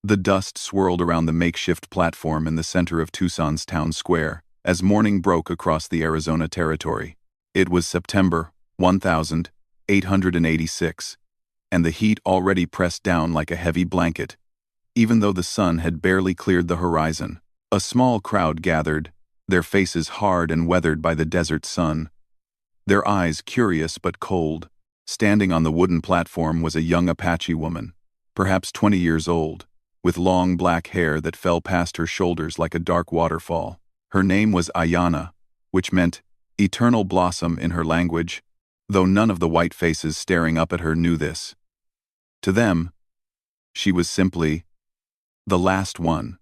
The dust swirled around the makeshift platform in the center of Tucson's town square as morning broke across the Arizona territory. It was September 1886, and the heat already pressed down like a heavy blanket. Even though the sun had barely cleared the horizon, a small crowd gathered, their faces hard and weathered by the desert sun, their eyes curious but cold. Standing on the wooden platform was a young Apache woman, perhaps 20 years old, with long black hair that fell past her shoulders like a dark waterfall. Her name was Ayana, which meant eternal blossom in her language, though none of the white faces staring up at her knew this. To them, she was simply the last one,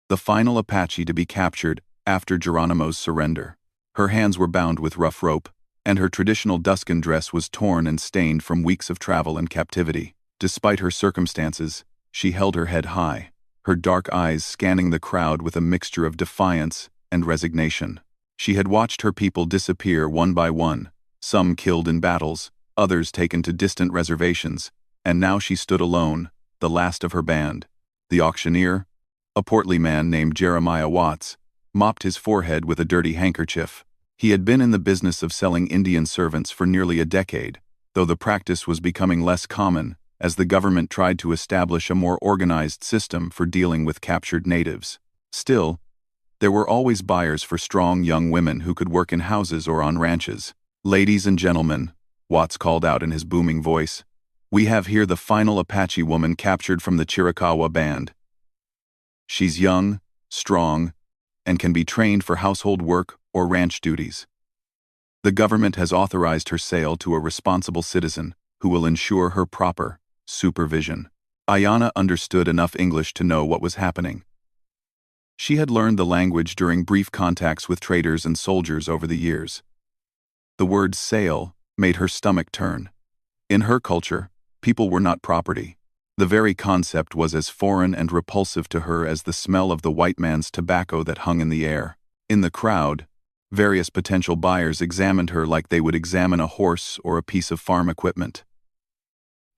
the final Apache to be captured after Geronimo's surrender. Her hands were bound with rough rope, and her traditional Duscan dress was torn and stained from weeks of travel and captivity. Despite her circumstances, she held her head high, her dark eyes scanning the crowd with a mixture of defiance and resignation. She had watched her people disappear one by one, some killed in battles, others taken to distant reservations, and now she stood alone, the last of her band. The auctioneer, a portly man named Jeremiah Watts, mopped his forehead with a dirty handkerchief. He had been in the business of selling Indian servants for nearly a decade, though the practice was becoming less common as the government tried to establish a more organized system for dealing with captured natives. Still, there were always buyers for strong young women who could work in houses or on ranches. "Ladies and gentlemen," Watts called out in his booming voice, "we have here the final Apache woman captured from the Chiricahua band. She's young, strong, and can be trained for household work or ranch duties. The government has authorized her sale to a responsible citizen who will ensure her proper supervision." Ayana understood enough English to know what was happening. She had learned the language during brief contacts with traders and soldiers over the years. The word sale made her stomach turn. In her culture, people were not property. The very concept was as foreign and repulsive to her as the smell of the white man's tobacco that hung in the air. In the crowd, various potential buyers examined her like they would examine a horse or a piece of farm equipment.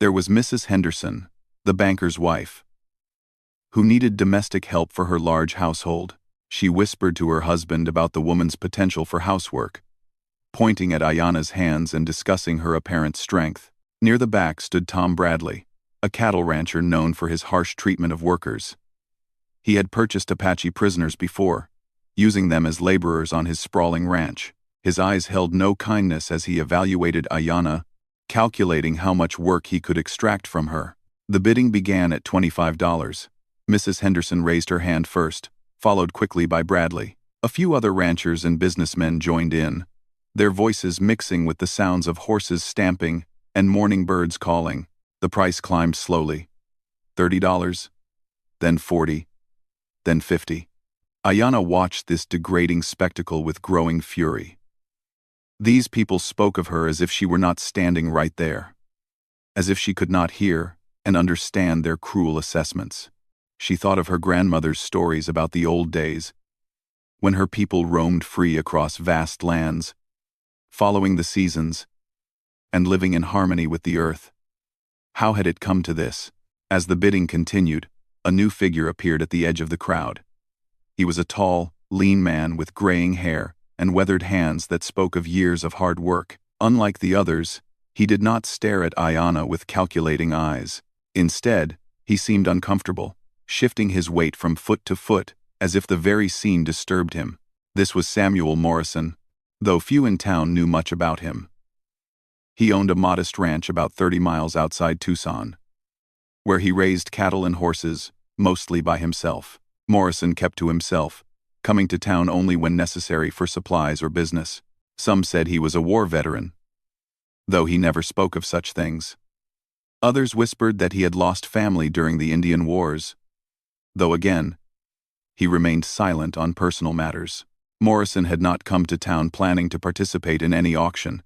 There was Mrs. Henderson, the banker's wife, who needed domestic help for her large household. She whispered to her husband about the woman's potential for housework, pointing at Ayana's hands and discussing her apparent strength. Near the back stood Tom Bradley, a cattle rancher known for his harsh treatment of workers. He had purchased Apache prisoners before, using them as laborers on his sprawling ranch. His eyes held no kindness as he evaluated Ayana, calculating how much work he could extract from her. The bidding began at $25. Mrs. Henderson raised her hand first, followed quickly by Bradley. A few other ranchers and businessmen joined in, their voices mixing with the sounds of horses stamping and morning birds calling. The price climbed slowly. $30, then $40, then $50. Ayana watched this degrading spectacle with growing fury. These people spoke of her as if she were not standing right there, as if she could not hear and understand their cruel assessments. She thought of her grandmother's stories about the old days, when her people roamed free across vast lands, following the seasons, and living in harmony with the earth. How had it come to this? As the bidding continued, a new figure appeared at the edge of the crowd. He was a tall, lean man with graying hair and weathered hands that spoke of years of hard work. Unlike the others, he did not stare at Ayana with calculating eyes. Instead, he seemed uncomfortable, shifting his weight from foot to foot as if the very scene disturbed him. This was Samuel Morrison, though few in town knew much about him. He owned a modest ranch about 30 miles outside Tucson, where he raised cattle and horses, mostly by himself. Morrison kept to himself, coming to town only when necessary for supplies or business. Some said he was a war veteran, though he never spoke of such things. Others whispered that he had lost family during the Indian Wars, though again, he remained silent on personal matters. Morrison had not come to town planning to participate in any auction.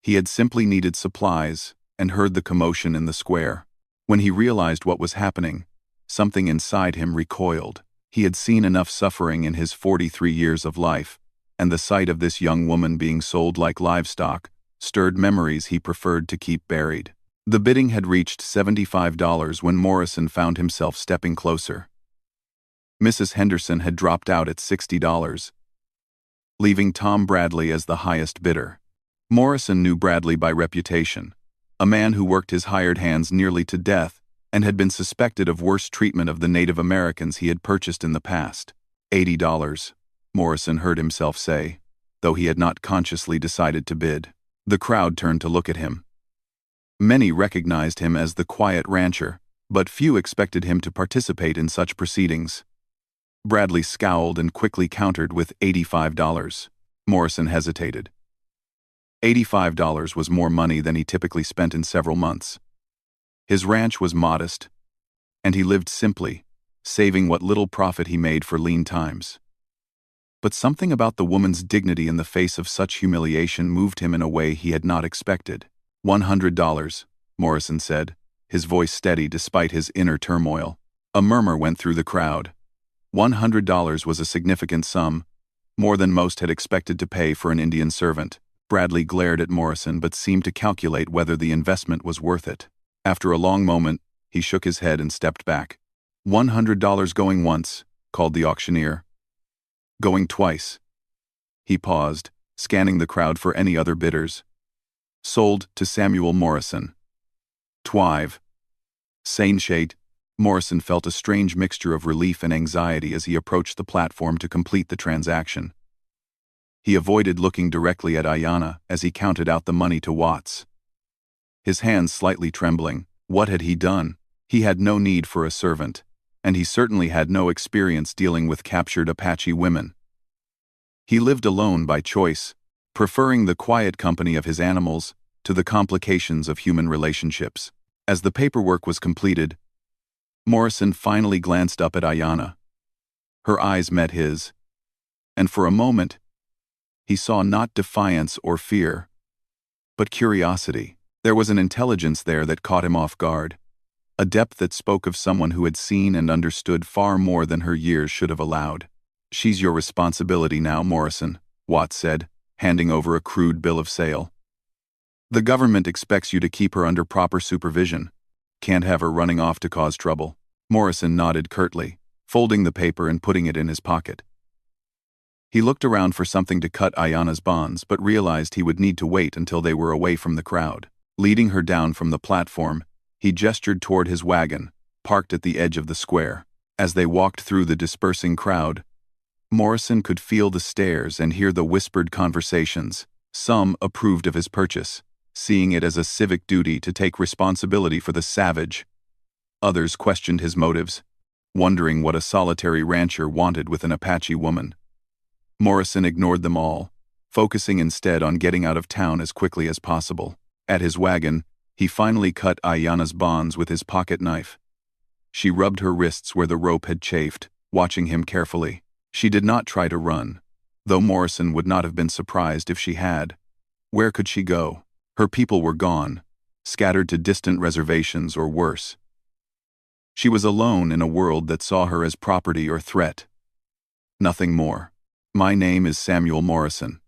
He had simply needed supplies and heard the commotion in the square. When he realized what was happening, something inside him recoiled. He had seen enough suffering in his 43 years of life, and the sight of this young woman being sold like livestock stirred memories he preferred to keep buried. The bidding had reached $75 when Morrison found himself stepping closer. Mrs. Henderson had dropped out at $60, leaving Tom Bradley as the highest bidder. Morrison knew Bradley by reputation, a man who worked his hired hands nearly to death and had been suspected of worse treatment of the Native Americans he had purchased in the past. $80, Morrison heard himself say, though he had not consciously decided to bid. The crowd turned to look at him. Many recognized him as the quiet rancher, but few expected him to participate in such proceedings. Bradley scowled and quickly countered with $85. Morrison hesitated. $85 was more money than he typically spent in several months. His ranch was modest, and he lived simply, saving what little profit he made for lean times. But something about the woman's dignity in the face of such humiliation moved him in a way he had not expected. $100, Morrison said, his voice steady despite his inner turmoil. A murmur went through the crowd. $100 was a significant sum, more than most had expected to pay for an Indian servant. Bradley glared at Morrison but seemed to calculate whether the investment was worth it. After a long moment, he shook his head and stepped back. $100 going once, called the auctioneer. Going twice. He paused, scanning the crowd for any other bidders. Sold to Samuel Morrison. $12. Sainshade. Morrison felt a strange mixture of relief and anxiety as he approached the platform to complete the transaction. He avoided looking directly at Ayanna as he counted out the money to Watts. His hands slightly trembling. What had he done? He had no need for a servant, and he certainly had no experience dealing with captured Apache women. He lived alone by choice, preferring the quiet company of his animals to the complications of human relationships. As the paperwork was completed, Morrison finally glanced up at Ayanna. Her eyes met his, and for a moment, he saw not defiance or fear, but curiosity. There was an intelligence there that caught him off guard, a depth that spoke of someone who had seen and understood far more than her years should have allowed. "She's your responsibility now, Morrison," Watts said, handing over a crude bill of sale. "The government expects you to keep her under proper supervision. Can't have her running off to cause trouble." Morrison nodded curtly, folding the paper and putting it in his pocket. He looked around for something to cut Ayanna's bonds but realized he would need to wait until they were away from the crowd. Leading her down from the platform, he gestured toward his wagon, parked at the edge of the square. As they walked through the dispersing crowd, Morrison could feel the stares and hear the whispered conversations. Some approved of his purchase, seeing it as a civic duty to take responsibility for the savage. Others questioned his motives, wondering what a solitary rancher wanted with an Apache woman. Morrison ignored them all, focusing instead on getting out of town as quickly as possible. At his wagon, he finally cut Ayanna's bonds with his pocket knife. She rubbed her wrists where the rope had chafed, watching him carefully. She did not try to run, though Morrison would not have been surprised if she had. Where could she go? Her people were gone, scattered to distant reservations or worse. She was alone in a world that saw her as property or threat. Nothing more. "My name is Samuel Morrison,"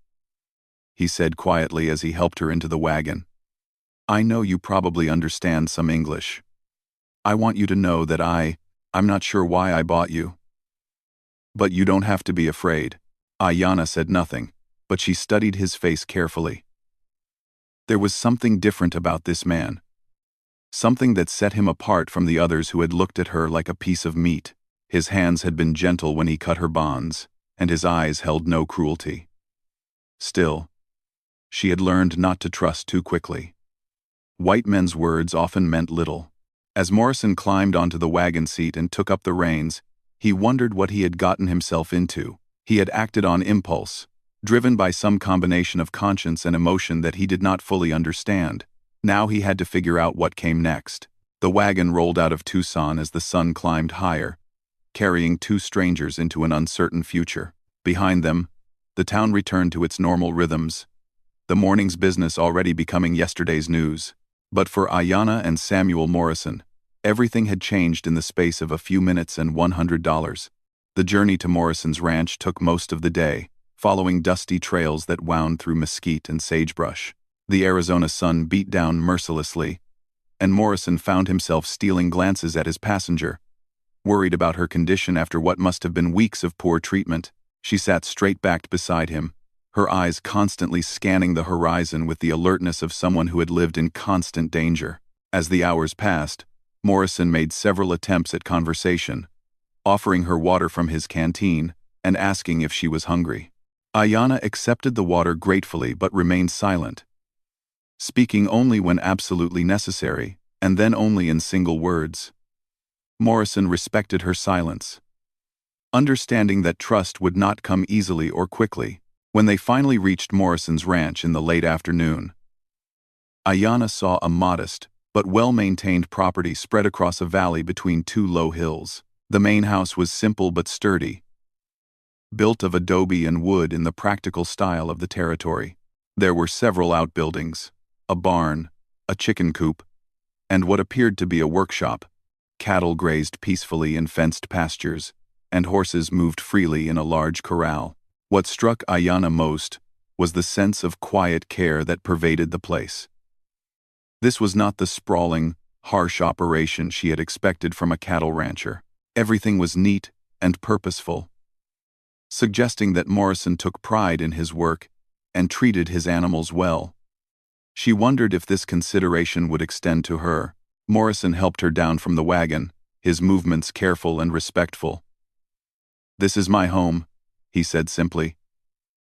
he said quietly as he helped her into the wagon. "I know you probably understand some English. I want you to know that I'm not sure why I bought you. But you don't have to be afraid." Ayanna said nothing, but she studied his face carefully. There was something different about this man. Something that set him apart from the others who had looked at her like a piece of meat. His hands had been gentle when he cut her bonds, and his eyes held no cruelty. Still, she had learned not to trust too quickly. White men's words often meant little. As Morrison climbed onto the wagon seat and took up the reins, he wondered what he had gotten himself into. He had acted on impulse, driven by some combination of conscience and emotion that he did not fully understand. Now he had to figure out what came next. The wagon rolled out of Tucson as the sun climbed higher, carrying two strangers into an uncertain future. Behind them, the town returned to its normal rhythms, the morning's business already becoming yesterday's news. But for Ayanna and Samuel Morrison, everything had changed in the space of a few minutes and $100. The journey to Morrison's ranch took most of the day, following dusty trails that wound through mesquite and sagebrush. The Arizona sun beat down mercilessly, and Morrison found himself stealing glances at his passenger. Worried about her condition after what must have been weeks of poor treatment, she sat straight-backed beside him, her eyes constantly scanning the horizon with the alertness of someone who had lived in constant danger. As the hours passed, Morrison made several attempts at conversation, offering her water from his canteen and asking if she was hungry. Ayanna accepted the water gratefully but remained silent, speaking only when absolutely necessary, and then only in single words. Morrison respected her silence, understanding that trust would not come easily or quickly. When they finally reached Morrison's ranch in the late afternoon, Ayanna saw a modest but well-maintained property spread across a valley between two low hills. The main house was simple but sturdy, built of adobe and wood in the practical style of the territory. There were several outbuildings, a barn, a chicken coop, and what appeared to be a workshop. Cattle grazed peacefully in fenced pastures, and horses moved freely in a large corral. What struck Ayanna most was the sense of quiet care that pervaded the place. This was not the sprawling, harsh operation she had expected from a cattle rancher. Everything was neat and purposeful, suggesting that Morrison took pride in his work and treated his animals well. She wondered if this consideration would extend to her. Morrison helped her down from the wagon, his movements careful and respectful. "This is my home," he said simply.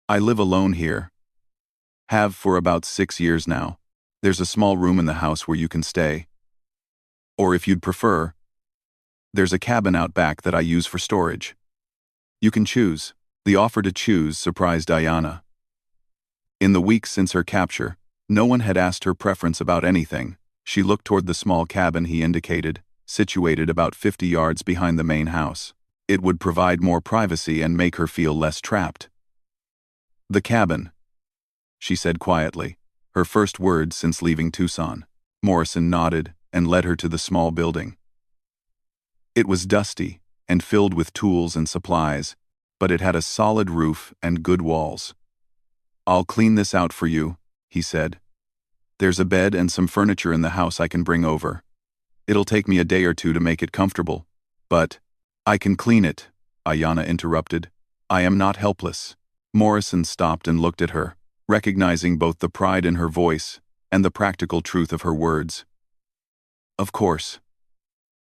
"I live alone here. Have for about 6 years now. There's a small room in the house where you can stay. Or if you'd prefer, there's a cabin out back that I use for storage. You can choose." The offer to choose surprised Ayanna. In the weeks since her capture, no one had asked her preference about anything. She looked toward the small cabin he indicated, situated about 50 yards behind the main house. It would provide more privacy and make her feel less trapped. "The cabin," she said quietly, her first words since leaving Tucson. Morrison nodded and led her to the small building. It was dusty and filled with tools and supplies, but it had a solid roof and good walls. "I'll clean this out for you," he said. "There's a bed and some furniture in the house I can bring over. It'll take me a day or two to make it comfortable, but—" "I can clean it," Ayanna interrupted. "I am not helpless." Morrison stopped and looked at her, recognizing both the pride in her voice and the practical truth of her words. "Of course.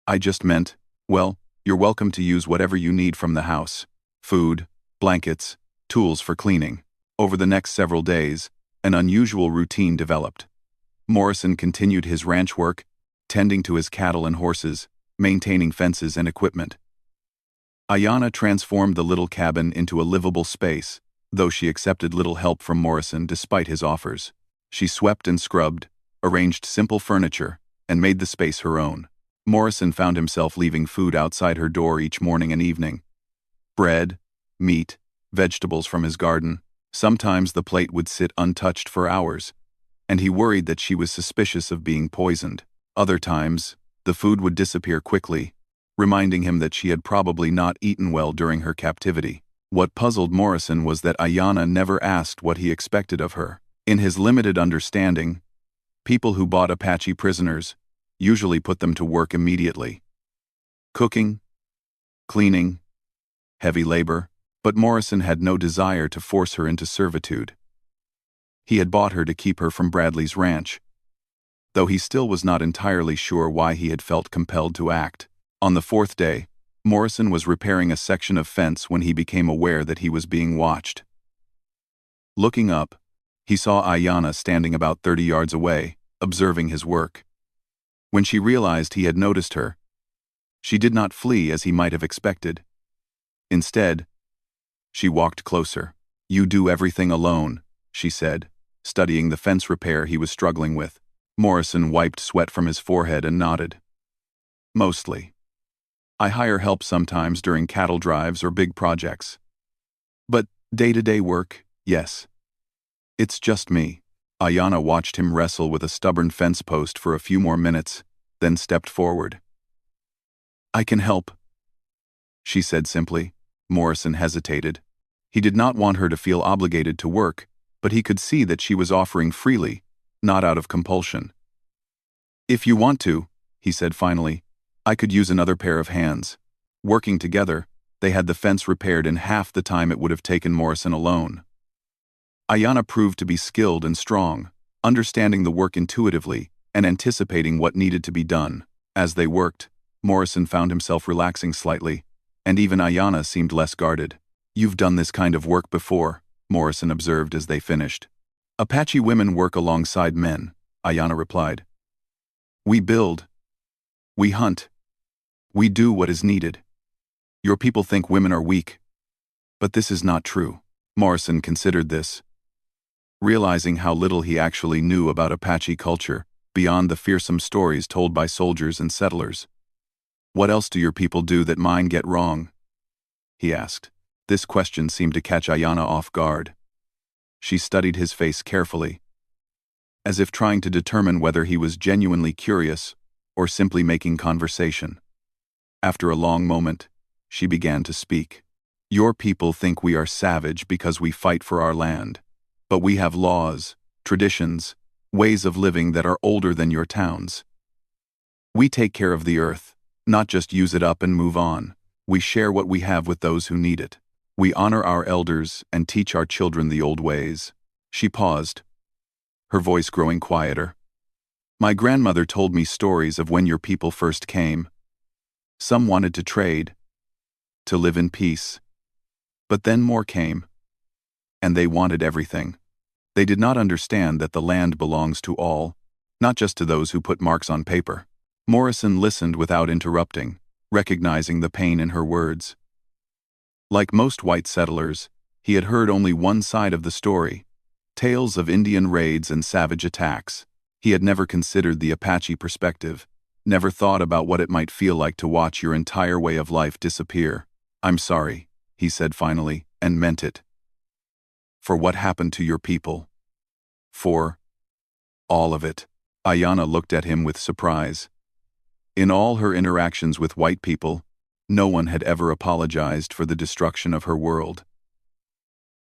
I just meant, well, you're welcome to use whatever you need from the house. Food, blankets, tools for cleaning." Over the next several days, an unusual routine developed. Morrison continued his ranch work, tending to his cattle and horses, maintaining fences and equipment. Ayanna transformed the little cabin into a livable space, though she accepted little help from Morrison despite his offers. She swept and scrubbed, arranged simple furniture, and made the space her own. Morrison found himself leaving food outside her door each morning and evening. Bread, meat, vegetables from his garden. Sometimes the plate would sit untouched for hours, and he worried that she was suspicious of being poisoned. Other times, the food would disappear quickly, reminding him that she had probably not eaten well during her captivity. What puzzled Morrison was that Ayanna never asked what he expected of her. In his limited understanding, people who bought Apache prisoners usually put them to work immediately. Cooking, cleaning, heavy labor, but Morrison had no desire to force her into servitude. He had bought her to keep her from Bradley's ranch, though he still was not entirely sure why he had felt compelled to act. On the 4th day, Morrison was repairing a section of fence when he became aware that he was being watched. Looking up, he saw Ayanna standing about 30 yards away, observing his work. When she realized he had noticed her, she did not flee as he might have expected. Instead, she walked closer. "You do everything alone," she said, studying the fence repair he was struggling with. Morrison wiped sweat from his forehead and nodded. "Mostly. I hire help sometimes during cattle drives or big projects. But day-to-day work, yes. It's just me." Ayanna watched him wrestle with a stubborn fence post for a few more minutes, then stepped forward. "I can help," she said simply. Morrison hesitated. He did not want her to feel obligated to work, but he could see that she was offering freely, not out of compulsion. If you want to, he said finally, I could use another pair of hands. Working together, they had the fence repaired in half the time it would have taken Morrison alone. Ayanna proved to be skilled and strong, understanding the work intuitively and anticipating what needed to be done. As they worked, Morrison found himself relaxing slightly, and even Ayanna seemed less guarded. You've done this kind of work before, Morrison observed as they finished. Apache women work alongside men, Ayanna replied. We build. We hunt. We do what is needed. Your people think women are weak. But this is not true. Morrison considered this, realizing how little he actually knew about Apache culture, beyond the fearsome stories told by soldiers and settlers. What else do your people do that mine get wrong? He asked. This question seemed to catch Ayanna off guard. She studied his face carefully, as if trying to determine whether he was genuinely curious or simply making conversation. After a long moment, she began to speak. Your people think we are savage because we fight for our land, but we have laws, traditions, ways of living that are older than your towns. We take care of the earth, not just use it up and move on. We share what we have with those who need it. We honor our elders and teach our children the old ways. She paused, her voice growing quieter. My grandmother told me stories of when your people first came. Some wanted to trade, to live in peace. But then more came, and they wanted everything. They did not understand that the land belongs to all, not just to those who put marks on paper. Morrison listened without interrupting, recognizing the pain in her words. Like most white settlers, he had heard only one side of the story, tales of Indian raids and savage attacks. He had never considered the Apache perspective, never thought about what it might feel like to watch your entire way of life disappear. I'm sorry, he said finally, and meant it. For what happened to your people. For all of it. Ayanna looked at him with surprise. In all her interactions with white people, no one had ever apologized for the destruction of her world.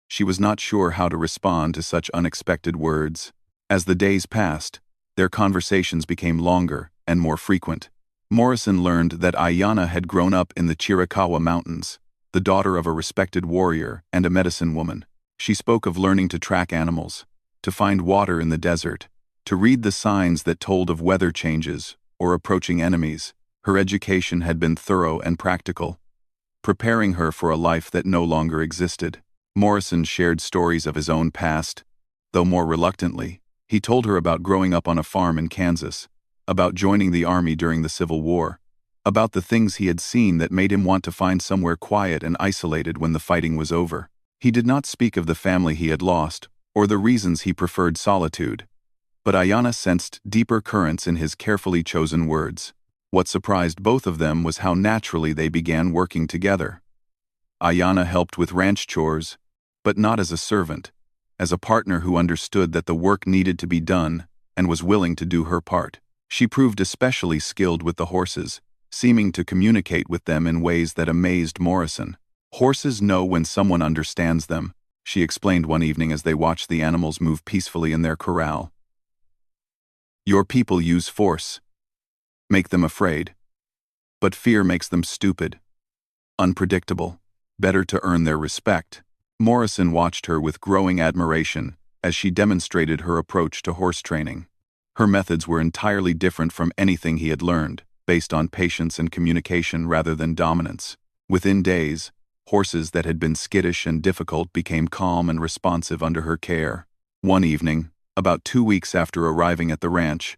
She was not sure how to respond to such unexpected words. As the days passed, their conversations became longer and more frequent. Morrison learned that Ayanna had grown up in the Chiricahua Mountains, the daughter of a respected warrior and a medicine woman. She spoke of learning to track animals, to find water in the desert, to read the signs that told of weather changes or approaching enemies. Her education had been thorough and practical, preparing her for a life that no longer existed. Morrison shared stories of his own past, though more reluctantly. He told her about growing up on a farm in Kansas, about joining the army during the Civil War, about the things he had seen that made him want to find somewhere quiet and isolated when the fighting was over. He did not speak of the family he had lost, or the reasons he preferred solitude, but Ayanna sensed deeper currents in his carefully chosen words. What surprised both of them was how naturally they began working together. Ayanna helped with ranch chores, but not as a servant, as a partner who understood that the work needed to be done and was willing to do her part. She proved especially skilled with the horses, seeming to communicate with them in ways that amazed Morrison. Horses know when someone understands them, she explained one evening as they watched the animals move peacefully in their corral. Your people use force, make them afraid. But fear makes them stupid, unpredictable, better to earn their respect. Morrison watched her with growing admiration as she demonstrated her approach to horse training. Her methods were entirely different from anything he had learned, based on patience and communication rather than dominance. Within days, horses that had been skittish and difficult became calm and responsive under her care. One evening, about 2 weeks after arriving at the ranch,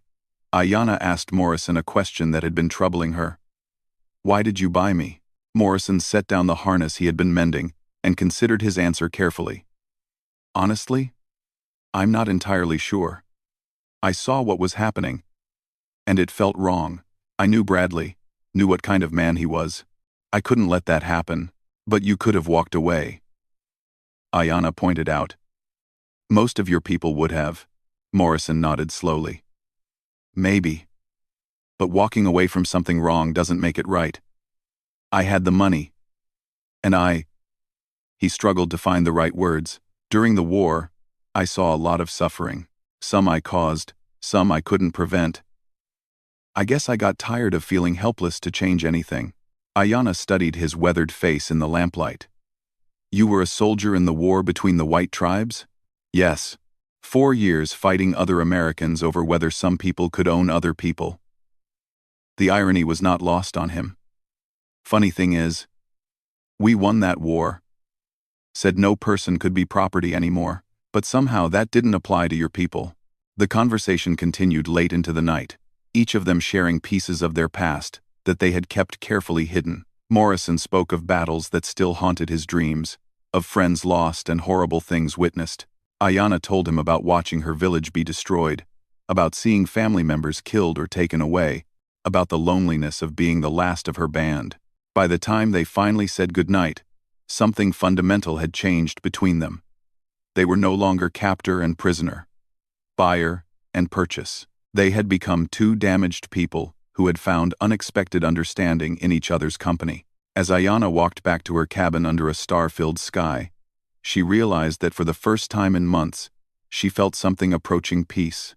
Ayanna asked Morrison a question that had been troubling her. Why did you buy me? Morrison set down the harness he had been mending and considered his answer carefully. Honestly, I'm not entirely sure. I saw what was happening, and it felt wrong. I knew Bradley, knew what kind of man he was. I couldn't let that happen, but you could have walked away. Ayanna pointed out. Most of your people would have. Morrison nodded slowly. Maybe. But walking away from something wrong doesn't make it right. I had the money. And he struggled to find the right words. During the war, I saw a lot of suffering. Some I caused, some I couldn't prevent. I guess I got tired of feeling helpless to change anything. Ayanna studied his weathered face in the lamplight. You were a soldier in the war between the white tribes? Yes. 4 years fighting other Americans over whether some people could own other people. The irony was not lost on him. Funny thing is, we won that war. Said no person could be property anymore, but somehow that didn't apply to your people. The conversation continued late into the night, each of them sharing pieces of their past that they had kept carefully hidden. Morrison spoke of battles that still haunted his dreams, of friends lost and horrible things witnessed. Ayanna told him about watching her village be destroyed, about seeing family members killed or taken away, about the loneliness of being the last of her band. By the time they finally said goodnight, something fundamental had changed between them. They were no longer captor and prisoner, buyer and purchase. They had become two damaged people who had found unexpected understanding in each other's company. As Ayanna walked back to her cabin under a star-filled sky, she realized that for the first time in months, she felt something approaching peace.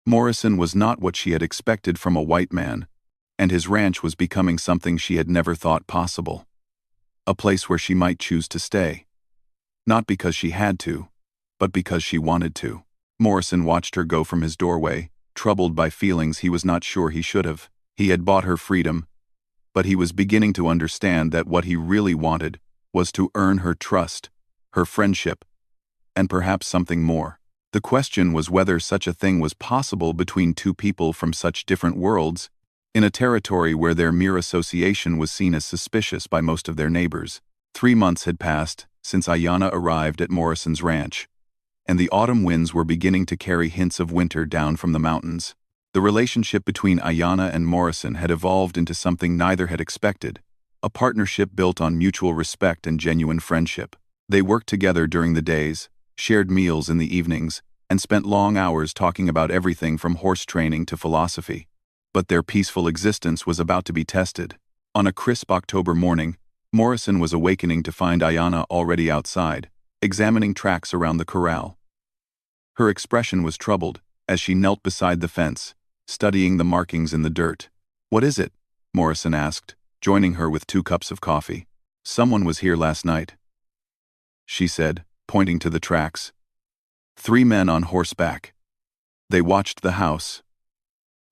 Morrison was not what she had expected from a white man, and his ranch was becoming something she had never thought possible. A place where she might choose to stay. Not because she had to, but because she wanted to. Morrison watched her go from his doorway, troubled by feelings he was not sure he should have. He had bought her freedom, but he was beginning to understand that what he really wanted was to earn her trust, her friendship, and perhaps something more. The question was whether such a thing was possible between two people from such different worlds, in a territory where their mere association was seen as suspicious by most of their neighbors. 3 months had passed since Ayanna arrived at Morrison's ranch, and the autumn winds were beginning to carry hints of winter down from the mountains. The relationship between Ayanna and Morrison had evolved into something neither had expected, a partnership built on mutual respect and genuine friendship. They worked together during the days, shared meals in the evenings, and spent long hours talking about everything from horse training to philosophy. But their peaceful existence was about to be tested. On a crisp October morning, Morrison was awakening to find Ayanna already outside, examining tracks around the corral. Her expression was troubled as she knelt beside the fence, studying the markings in the dirt. "What is it?" Morrison asked, joining her with 2 cups of coffee. "Someone was here last night," she said, pointing to the tracks. 3 men on horseback. They watched the house,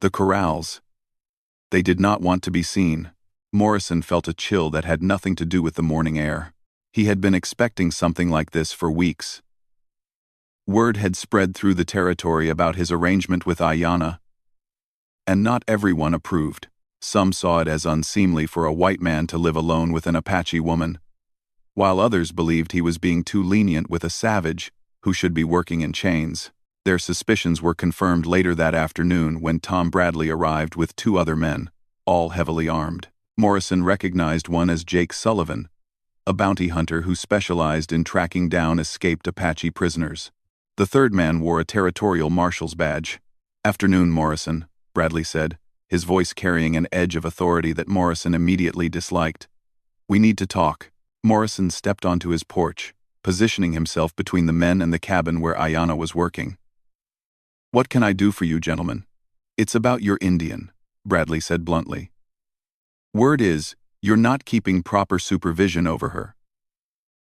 the corrals. They did not want to be seen. Morrison felt a chill that had nothing to do with the morning air. He had been expecting something like this for weeks. Word had spread through the territory about his arrangement with Ayanna, and not everyone approved. Some saw it as unseemly for a white man to live alone with an Apache woman, while others believed he was being too lenient with a savage who should be working in chains. Their suspicions were confirmed later that afternoon when Tom Bradley arrived with 2 other men, all heavily armed. Morrison recognized one as Jake Sullivan, a bounty hunter who specialized in tracking down escaped Apache prisoners. The third man wore a territorial marshal's badge. "Afternoon, Morrison," Bradley said, his voice carrying an edge of authority that Morrison immediately disliked. "We need to talk." Morrison stepped onto his porch, positioning himself between the men and the cabin where Ayanna was working. "What can I do for you, gentlemen?" "It's about your Indian," Bradley said bluntly. "Word is, you're not keeping proper supervision over her.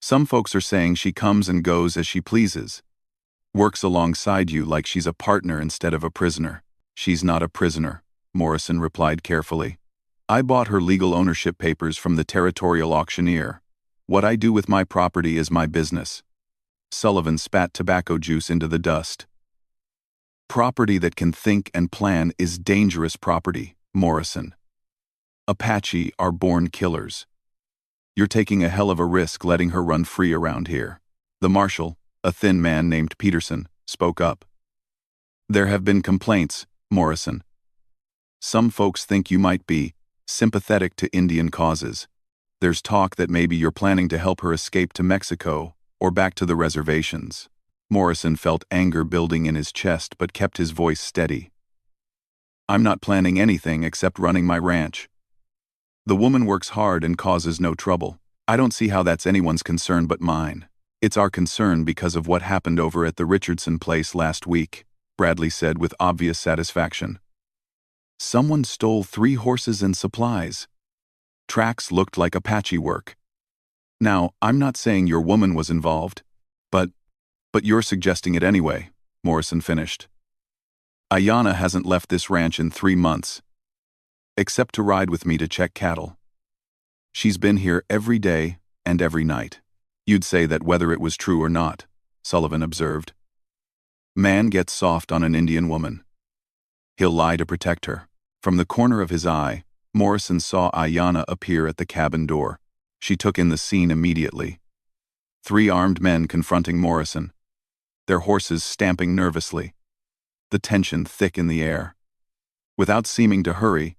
Some folks are saying she comes and goes as she pleases, works alongside you like she's a partner instead of a prisoner." "She's not a prisoner," Morrison replied carefully. "I bought her legal ownership papers from the territorial auctioneer. What I do with my property is my business." Sullivan spat tobacco juice into the dust. "Property that can think and plan is dangerous property, Morrison. Apache are born killers. You're taking a hell of a risk letting her run free around here." The marshal, a thin man named Peterson, spoke up. "There have been complaints, Morrison. Some folks think you might be sympathetic to Indian causes. There's talk that maybe you're planning to help her escape to Mexico or back to the reservations." Morrison felt anger building in his chest but kept his voice steady. "I'm not planning anything except running my ranch. The woman works hard and causes no trouble. I don't see how that's anyone's concern but mine." "It's our concern because of what happened over at the Richardson place last week," Bradley said with obvious satisfaction. Someone stole 3 horses and supplies. Tracks looked like Apache work. Now, I'm not saying your woman was involved, but you're suggesting it anyway, Morrison finished. Ayanna hasn't left this ranch in 3 months, except to ride with me to check cattle. She's been here every day and every night. You'd say that whether it was true or not, Sullivan observed. Man gets soft on an Indian woman. He'll lie to protect her. From the corner of his eye, Morrison saw Ayanna appear at the cabin door. She took in the scene immediately. 3 armed men confronting Morrison, their horses stamping nervously, the tension thick in the air. Without seeming to hurry,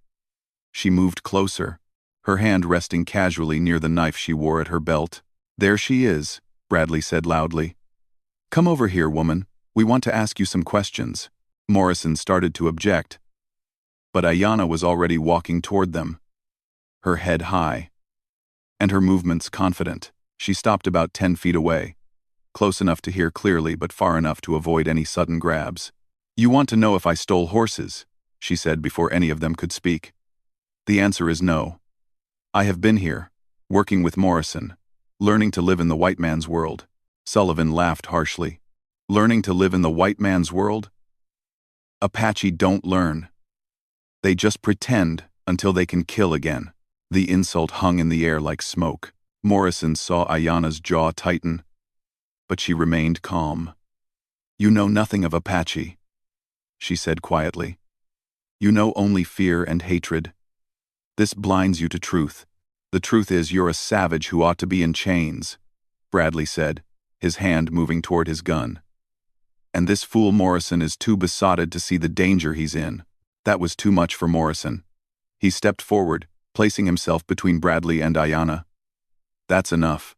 she moved closer, her hand resting casually near the knife she wore at her belt. "There she is," Bradley said loudly. "Come over here, woman. We want to ask you some questions." Morrison started to object, but Ayanna was already walking toward them, her head high, and her movements confident. She stopped about 10 feet away, close enough to hear clearly but far enough to avoid any sudden grabs. "You want to know if I stole horses," she said before any of them could speak. "The answer is no. I have been here, working with Morrison, learning to live in the white man's world." Sullivan laughed harshly. "Learning to live in the white man's world? Apache don't learn. They just pretend until they can kill again." The insult hung in the air like smoke. Morrison saw Ayanna's jaw tighten, but she remained calm. "You know nothing of Apache," she said quietly. "You know only fear and hatred. This blinds you to truth. The truth is you're a savage who ought to be in chains," Bradley said, his hand moving toward his gun. "And this fool Morrison is too besotted to see the danger he's in." That was too much for Morrison. He stepped forward, placing himself between Bradley and Ayanna. "That's enough.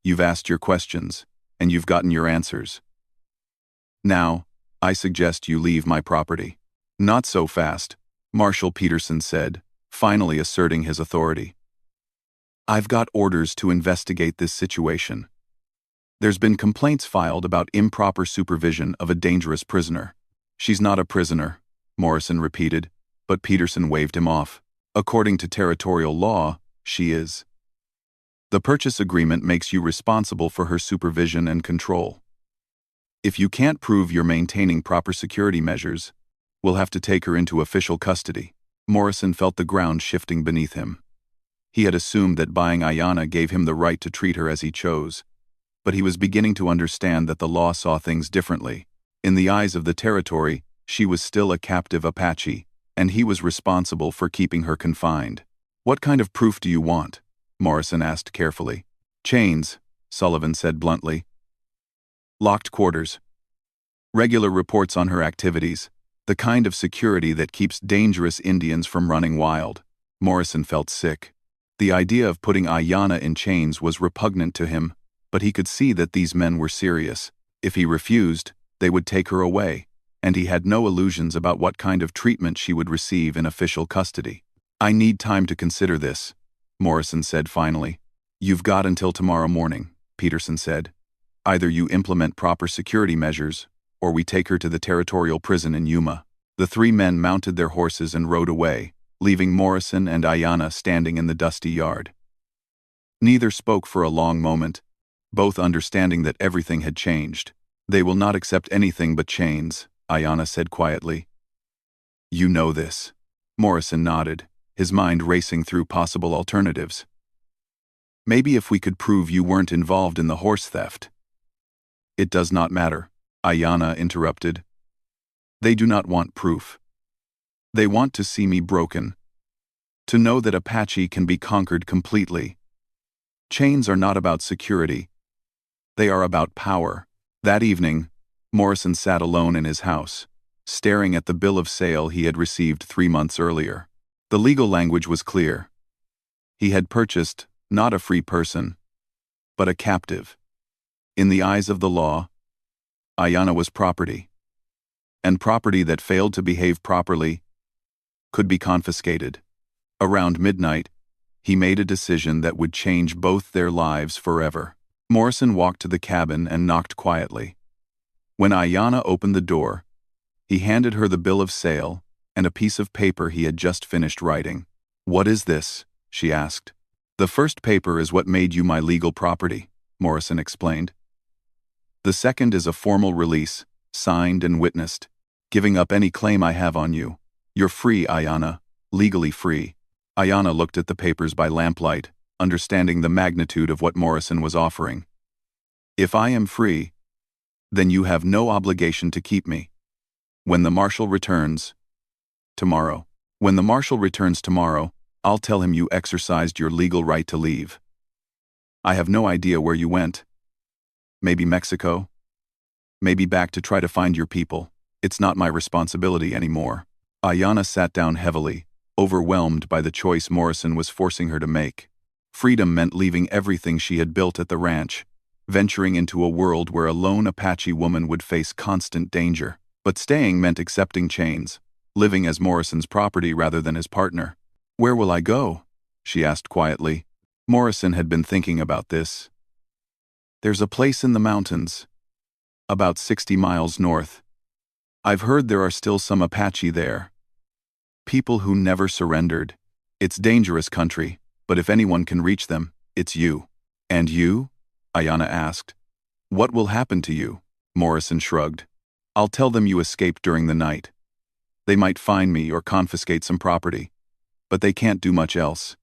You've asked your questions, and you've gotten your answers. Now, I suggest you leave my property." "Not so fast," Marshal Peterson said, finally asserting his authority. "I've got orders to investigate this situation. There's been complaints filed about improper supervision of a dangerous prisoner." "She's not a prisoner," Morrison repeated, but Peterson waved him off. "According to territorial law, she is. The purchase agreement makes you responsible for her supervision and control. If you can't prove you're maintaining proper security measures, we'll have to take her into official custody." Morrison felt the ground shifting beneath him. He had assumed that buying Ayanna gave him the right to treat her as he chose, but he was beginning to understand that the law saw things differently. In the eyes of the territory, she was still a captive Apache, and he was responsible for keeping her confined. "What kind of proof do you want?" Morrison asked carefully. "Chains," Sullivan said bluntly. "Locked quarters. Regular reports on her activities. The kind of security that keeps dangerous Indians from running wild." Morrison felt sick. The idea of putting Ayanna in chains was repugnant to him, but he could see that these men were serious. If he refused, they would take her away, and he had no illusions about what kind of treatment she would receive in official custody. "I need time to consider this," Morrison said finally. "You've got until tomorrow morning," Peterson said. "Either you implement proper security measures, or we take her to the territorial prison in Yuma." The 3 men mounted their horses and rode away, leaving Morrison and Ayanna standing in the dusty yard. Neither spoke for a long moment, both understanding that everything had changed. "They will not accept anything but chains," Ayanna said quietly. "You know this." Morrison nodded, his mind racing through possible alternatives. "Maybe if we could prove you weren't involved in the horse theft." "It does not matter," Ayanna interrupted. "They do not want proof. They want to see me broken. To know that Apache can be conquered completely. Chains are not about security. They are about power." That evening, Morrison sat alone in his house, staring at the bill of sale he had received 3 months earlier. The legal language was clear. He had purchased not a free person, but a captive. In the eyes of the law, Ayanna was property, and property that failed to behave properly could be confiscated. Around midnight, he made a decision that would change both their lives forever. Morrison walked to the cabin and knocked quietly. When Ayanna opened the door, he handed her the bill of sale and a piece of paper he had just finished writing. "What is this?" she asked. "The first paper is what made you my legal property," Morrison explained. "The second is a formal release, signed and witnessed, giving up any claim I have on you. You're free, Ayanna, legally free." Ayanna looked at the papers by lamplight, understanding the magnitude of what Morrison was offering. "If I am free, then you have no obligation to keep me. When the marshal returns tomorrow, I'll tell him you exercised your legal right to leave. I have no idea where you went. Maybe Mexico? Maybe back to try to find your people. It's not my responsibility anymore." Ayanna sat down heavily, overwhelmed by the choice Morrison was forcing her to make. Freedom meant leaving everything she had built at the ranch, venturing into a world where a lone Apache woman would face constant danger. But staying meant accepting chains, living as Morrison's property rather than his partner. "Where will I go?" she asked quietly. Morrison had been thinking about this. "There's a place in the mountains, about 60 miles north. I've heard there are still some Apache there. People who never surrendered. It's dangerous country, but if anyone can reach them, it's you." "And you?" Ayanna asked. "What will happen to you?" Morrison shrugged. "I'll tell them you escaped during the night. They might find me or confiscate some property, but they can't do much else.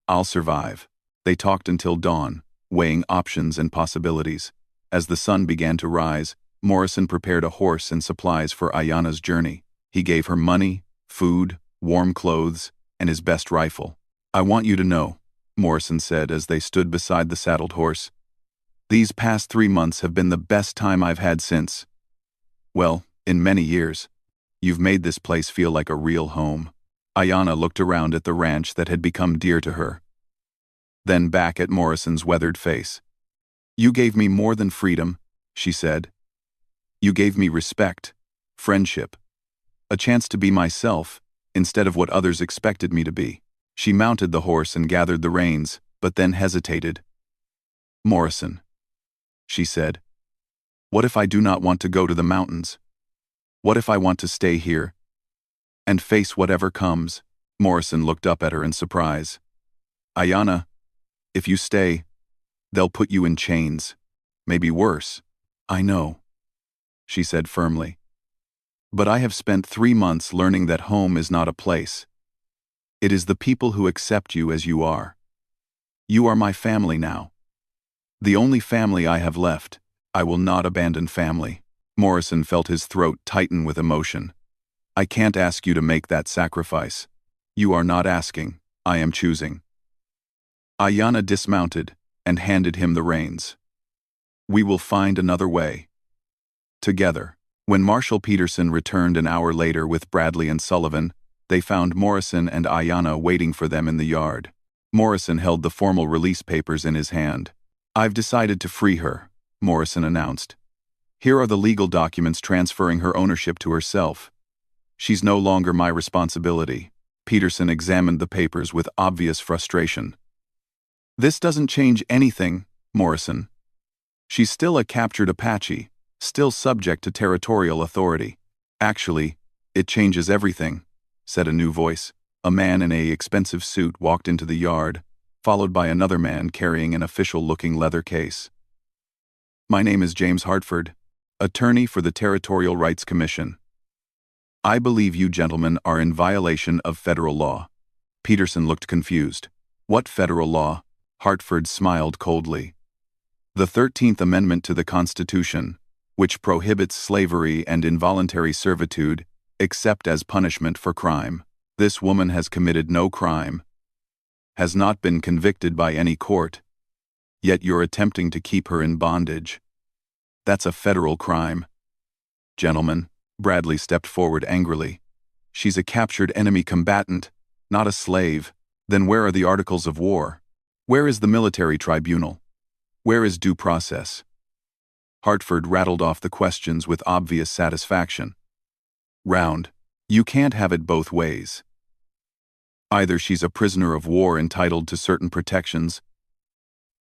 I'll survive." They talked until dawn, weighing options and possibilities. As the sun began to rise, Morrison prepared a horse and supplies for Ayanna's journey. He gave her money, food, warm clothes, and his best rifle. "I want you to know," Morrison said as they stood beside the saddled horse, "these past 3 months have been the best time I've had since, well, in many years. You've made this place feel like a real home." Ayanna looked around at the ranch that had become dear to her, then back at Morrison's weathered face. "You gave me more than freedom," she said. "You gave me respect, friendship, a chance to be myself instead of what others expected me to be." She mounted the horse and gathered the reins, but then hesitated. "Morrison," she said, "what if I do not want to go to the mountains? What if I want to stay here and face whatever comes?" Morrison looked up at her in surprise. "Ayanna, if you stay, they'll put you in chains. Maybe worse." "I know," she said firmly. "But I have spent 3 months learning that home is not a place. It is the people who accept you as you are. You are my family now. The only family I have left. I will not abandon family." Morrison felt his throat tighten with emotion. "I can't ask you to make that sacrifice. You are not asking, I am choosing." Ayanna dismounted and handed him the reins. "We will find another way. Together." When Marshal Peterson returned an hour later with Bradley and Sullivan, they found Morrison and Ayanna waiting for them in the yard. Morrison held the formal release papers in his hand. "I've decided to free her," Morrison announced. "Here are the legal documents transferring her ownership to herself. She's no longer my responsibility." Peterson examined the papers with obvious frustration. "This doesn't change anything, Morrison. She's still a captured Apache, still subject to territorial authority." "Actually, it changes everything," said a new voice. A man in an expensive suit walked into the yard, followed by another man carrying an official-looking leather case. "My name is James Hartford, attorney for the Territorial Rights Commission. I believe you gentlemen are in violation of federal law." Peterson looked confused. "What federal law?" Hartford smiled coldly. "The 13th Amendment to the Constitution, which prohibits slavery and involuntary servitude except as punishment for crime. This woman has committed no crime, has not been convicted by any court, yet you're attempting to keep her in bondage. That's a federal crime." "Gentlemen," Bradley stepped forward angrily, "she's a captured enemy combatant, not a slave. Then where are the articles of war? Where is the military tribunal? Where is due process?" Hartford rattled off the questions with obvious satisfaction. "Round. You can't have it both ways. Either she's a prisoner of war entitled to certain protections,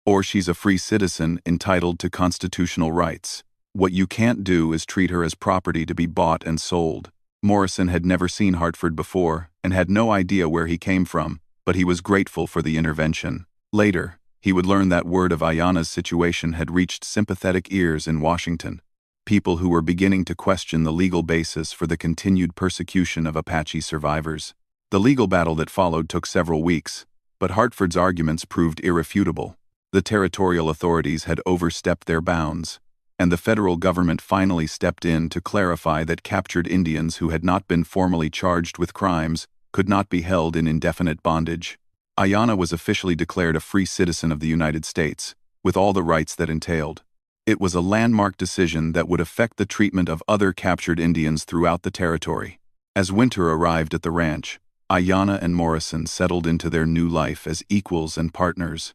or she's a free citizen entitled to constitutional rights. What you can't do is treat her as property to be bought and sold." Morrison had never seen Hartford before and had no idea where he came from, but he was grateful for the intervention. Later, he would learn that word of Ayanna's situation had reached sympathetic ears in Washington, people who were beginning to question the legal basis for the continued persecution of Apache survivors. The legal battle that followed took several weeks, but Hartford's arguments proved irrefutable. The territorial authorities had overstepped their bounds, and the federal government finally stepped in to clarify that captured Indians who had not been formally charged with crimes could not be held in indefinite bondage. Ayanna was officially declared a free citizen of the United States, with all the rights that entailed. It was a landmark decision that would affect the treatment of other captured Indians throughout the territory. As winter arrived at the ranch, Ayanna and Morrison settled into their new life as equals and partners.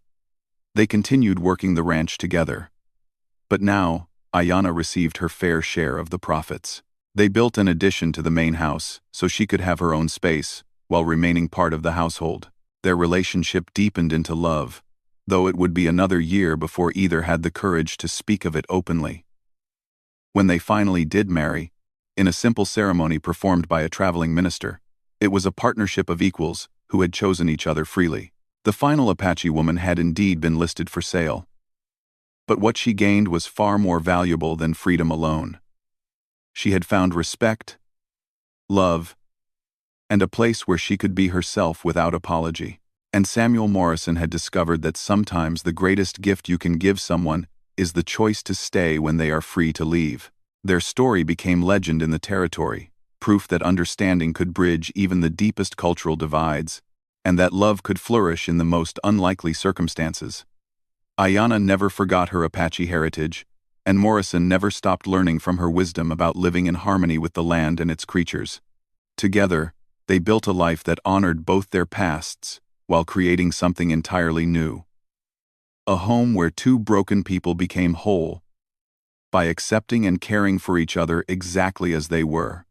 They continued working the ranch together. But now, Ayanna received her fair share of the profits. They built an addition to the main house so she could have her own space, while remaining part of the household. Their relationship deepened into love, though it would be another year before either had the courage to speak of it openly. When they finally did marry, in a simple ceremony performed by a traveling minister, it was a partnership of equals who had chosen each other freely. The final Apache woman had indeed been listed for sale. But what she gained was far more valuable than freedom alone. She had found respect, love, and a place where she could be herself without apology. And Samuel Morrison had discovered that sometimes the greatest gift you can give someone is the choice to stay when they are free to leave. Their story became legend in the territory, proof that understanding could bridge even the deepest cultural divides, and that love could flourish in the most unlikely circumstances. Ayanna never forgot her Apache heritage, and Morrison never stopped learning from her wisdom about living in harmony with the land and its creatures. Together, they built a life that honored both their pasts while creating something entirely new. A home where two broken people became whole by accepting and caring for each other exactly as they were.